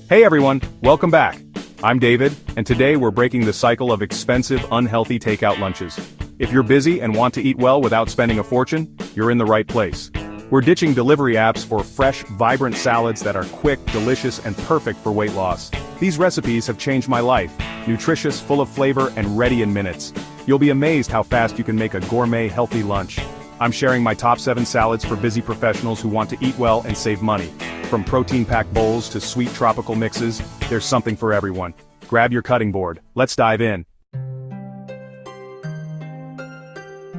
Hey everyone, welcome back. I'm David, and today we're breaking the cycle of expensive, unhealthy takeout lunches. If you're busy and want to eat well without spending a fortune, you're in the right place. We're ditching delivery apps for fresh, vibrant salads that are quick, delicious, and perfect for weight loss. These recipes have changed my life. Nutritious, full of flavor, and ready in minutes. You'll be amazed how fast you can make a gourmet, healthy lunch. I'm sharing my top 7 salads for busy professionals who want to eat well and save money. From protein-packed bowls to sweet tropical mixes, there's something for everyone. Grab your cutting board. Let's dive in.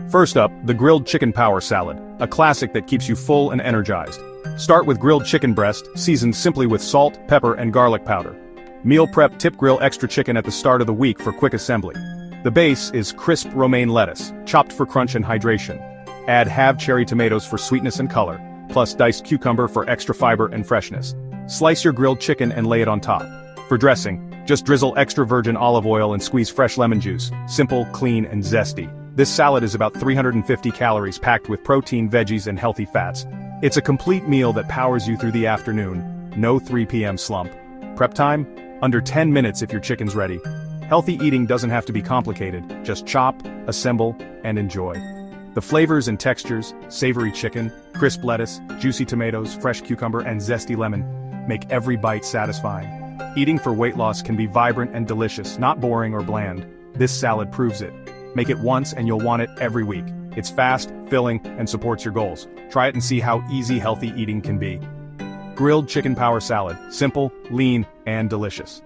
First up, the grilled chicken power salad, a classic that keeps you full and energized. Start with grilled chicken breast, seasoned simply with salt, pepper, and garlic powder. Meal prep tip grill extra chicken at the start of the week for quick assembly. The base is crisp romaine lettuce, chopped for crunch and hydration. Add halved cherry tomatoes for sweetness and color, plus diced cucumber for extra fiber and freshness. Slice your grilled chicken and lay it on top. For dressing, just drizzle extra virgin olive oil and squeeze fresh lemon juice. Simple, clean, and zesty. This salad is about 350 calories packed with protein, veggies, and healthy fats. It's a complete meal that powers you through the afternoon. No 3 p.m. slump. Prep time? Under 10 minutes if your chicken's ready. Healthy eating doesn't have to be complicated. Just chop, assemble, and enjoy. The flavors and textures, savory chicken, crisp lettuce, juicy tomatoes, fresh cucumber, and zesty lemon, make every bite satisfying. Eating for weight loss can be vibrant and delicious, not boring or bland. This salad proves it. Make it once and you'll want it every week. It's fast, filling, and supports your goals. Try it and see how easy healthy eating can be. Grilled chicken power salad, simple, lean, and delicious.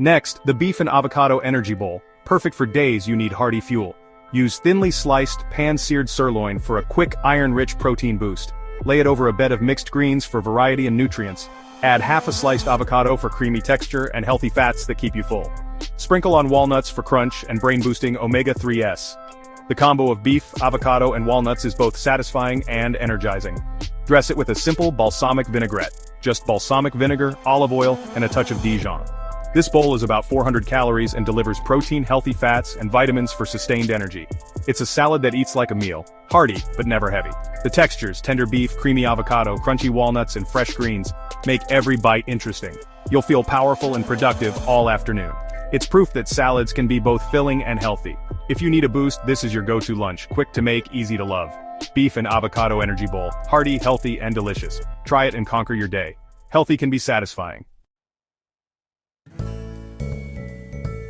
Next, the beef and avocado energy bowl. Perfect for days you need hearty fuel. Use thinly sliced, pan-seared sirloin for a quick, iron-rich protein boost. Lay it over a bed of mixed greens for variety and nutrients. Add half a sliced avocado for creamy texture and healthy fats that keep you full. Sprinkle on walnuts for crunch and brain-boosting omega-3s. The combo of beef, avocado, and walnuts is both satisfying and energizing. Dress it with a simple balsamic vinaigrette. Just balsamic vinegar, olive oil, and a touch of Dijon. This bowl is about 400 calories and delivers protein, healthy fats, and vitamins for sustained energy. It's a salad that eats like a meal, hearty, but never heavy. The textures, tender beef, creamy avocado, crunchy walnuts, and fresh greens, make every bite interesting. You'll feel powerful and productive all afternoon. It's proof that salads can be both filling and healthy. If you need a boost, this is your go-to lunch, quick to make, easy to love. Beef and avocado energy bowl, hearty, healthy, and delicious. Try it and conquer your day. Healthy can be satisfying.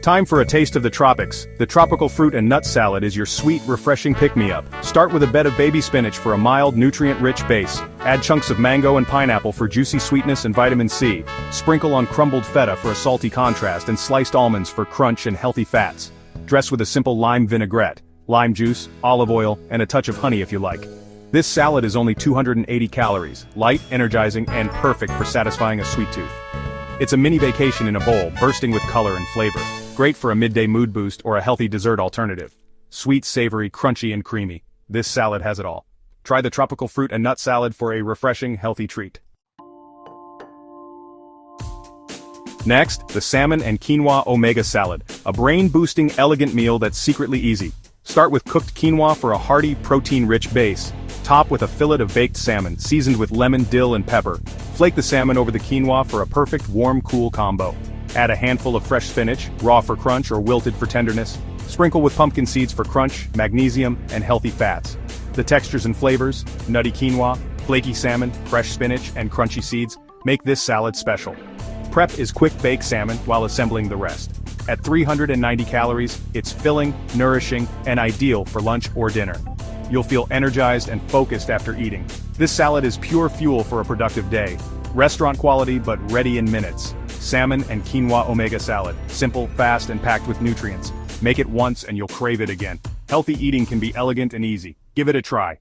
Time for a taste of the tropics. The tropical fruit and nut salad is your sweet, refreshing pick-me-up. Start with a bed of baby spinach for a mild, nutrient-rich base. Add chunks of mango and pineapple for juicy sweetness and vitamin C. Sprinkle on crumbled feta for a salty contrast and sliced almonds for crunch and healthy fats. Dress with a simple lime vinaigrette, lime juice, olive oil, and a touch of honey if you like. This salad is only 280 calories, light, energizing, and perfect for satisfying a sweet tooth. It's a mini vacation in a bowl, bursting with color and flavor. Great for a midday mood boost or a healthy dessert alternative. Sweet, savory, crunchy, and creamy. This salad has it all. Try the tropical fruit and nut salad for a refreshing, healthy treat. Next, the salmon and quinoa omega salad, a brain-boosting, elegant meal that's secretly easy. Start with cooked quinoa for a hearty, protein-rich base. Top with a fillet of baked salmon, seasoned with lemon, dill, and pepper. Flake the salmon over the quinoa for a perfect warm, cool combo. Add a handful of fresh spinach, raw for crunch or wilted for tenderness. Sprinkle with pumpkin seeds for crunch, magnesium, and healthy fats. The textures and flavors, nutty quinoa, flaky salmon, fresh spinach, and crunchy seeds, make this salad special. Prep is quick-bake salmon while assembling the rest. At 390 calories, it's filling, nourishing, and ideal for lunch or dinner. You'll feel energized and focused after eating. This salad is pure fuel for a productive day. Restaurant quality but ready in minutes. Salmon and quinoa omega salad. Simple, fast, and packed with nutrients. Make it once and you'll crave it again. Healthy eating can be elegant and easy. Give it a try.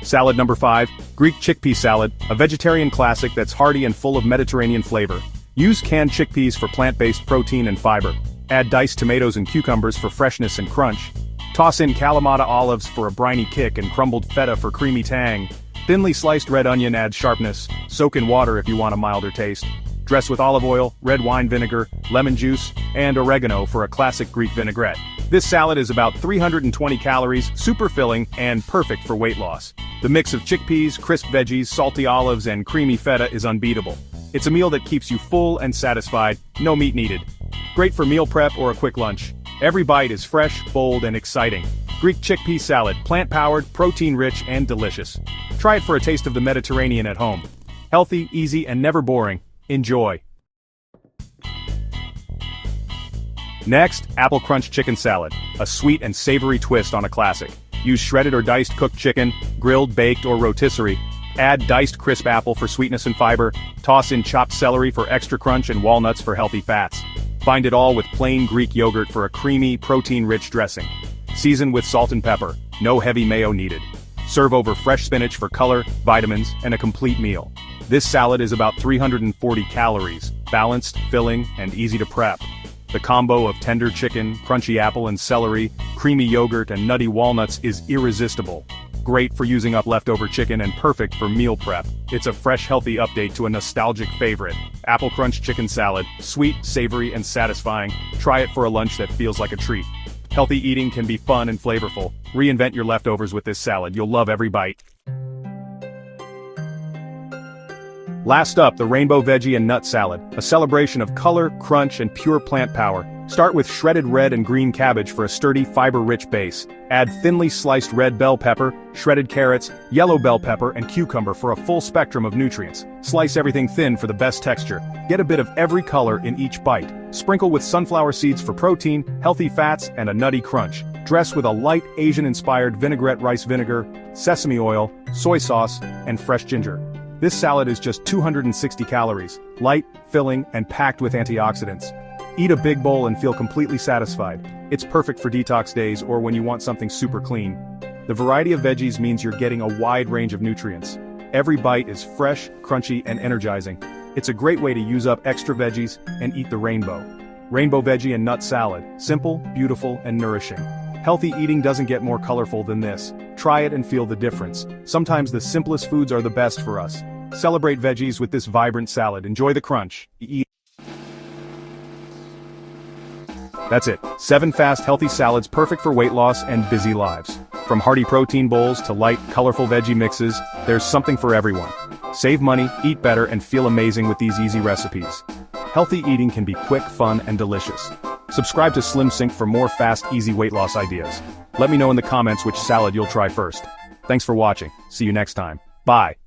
Salad number 5, Greek chickpea salad, a vegetarian classic that's hearty and full of Mediterranean flavor. Use canned chickpeas for plant-based protein and fiber. Add diced tomatoes and cucumbers for freshness and crunch. Toss in Kalamata olives for a briny kick and crumbled feta for creamy tang. Thinly sliced red onion adds sharpness. Soak in water if you want a milder taste. Dress with olive oil, red wine vinegar, lemon juice, and oregano for a classic Greek vinaigrette. This salad is about 320 calories, super filling, and perfect for weight loss. The mix of chickpeas, crisp veggies, salty olives, and creamy feta is unbeatable. It's a meal that keeps you full and satisfied, no meat needed. Great for meal prep or a quick lunch. Every bite is fresh, bold, and exciting. Greek chickpea salad, plant-powered, protein-rich, and delicious. Try it for a taste of the Mediterranean at home. Healthy, easy, and never boring. Enjoy. Next, Apple Crunch Chicken Salad, a sweet and savory twist on a classic. Use shredded or diced cooked chicken, grilled, baked, or rotisserie. Add diced crisp apple for sweetness and fiber. Toss in chopped celery for extra crunch and walnuts for healthy fats. Bind it all with plain Greek yogurt for a creamy, protein-rich dressing. Season with salt and pepper, no heavy mayo needed. Serve over fresh spinach for color, vitamins, and a complete meal. This salad is about 340 calories, balanced, filling, and easy to prep. The combo of tender chicken, crunchy apple and celery, creamy yogurt and nutty walnuts is irresistible. Great for using up leftover chicken and perfect for meal prep. It's a fresh, healthy update to a nostalgic favorite. Apple Crunch Chicken Salad, sweet, savory, and satisfying. Try it for a lunch that feels like a treat. Healthy eating can be fun and flavorful. Reinvent your leftovers with this salad. You'll love every bite. Last up, the Rainbow Veggie and Nut Salad, a celebration of color, crunch, and pure plant power. Start with shredded red and green cabbage for a sturdy, fiber-rich base. Add thinly sliced red bell pepper, shredded carrots, yellow bell pepper, and cucumber for a full spectrum of nutrients. Slice everything thin for the best texture. Get a bit of every color in each bite. Sprinkle with sunflower seeds for protein, healthy fats, and a nutty crunch. Dress with a light, Asian-inspired vinaigrette rice vinegar, sesame oil, soy sauce, and fresh ginger. This salad is just 260 calories, light, filling, and packed with antioxidants. Eat a big bowl and feel completely satisfied. It's perfect for detox days or when you want something super clean. The variety of veggies means you're getting a wide range of nutrients. Every bite is fresh, crunchy, and energizing. It's a great way to use up extra veggies and eat the rainbow. Rainbow Veggie and Nut Salad, simple, beautiful, and nourishing. Healthy eating doesn't get more colorful than this. Try it and feel the difference. Sometimes the simplest foods are the best for us. Celebrate veggies with this vibrant salad. Enjoy the crunch. That's it. 7 fast, healthy salads perfect for weight loss and busy lives. From hearty protein bowls to light, colorful veggie mixes, there's something for everyone. Save money, eat better, and feel amazing with these easy recipes. Healthy eating can be quick, fun, and delicious. Subscribe to SlimSync for more fast, easy weight loss ideas. Let me know in the comments which salad you'll try first. Thanks for watching. See you next time. Bye.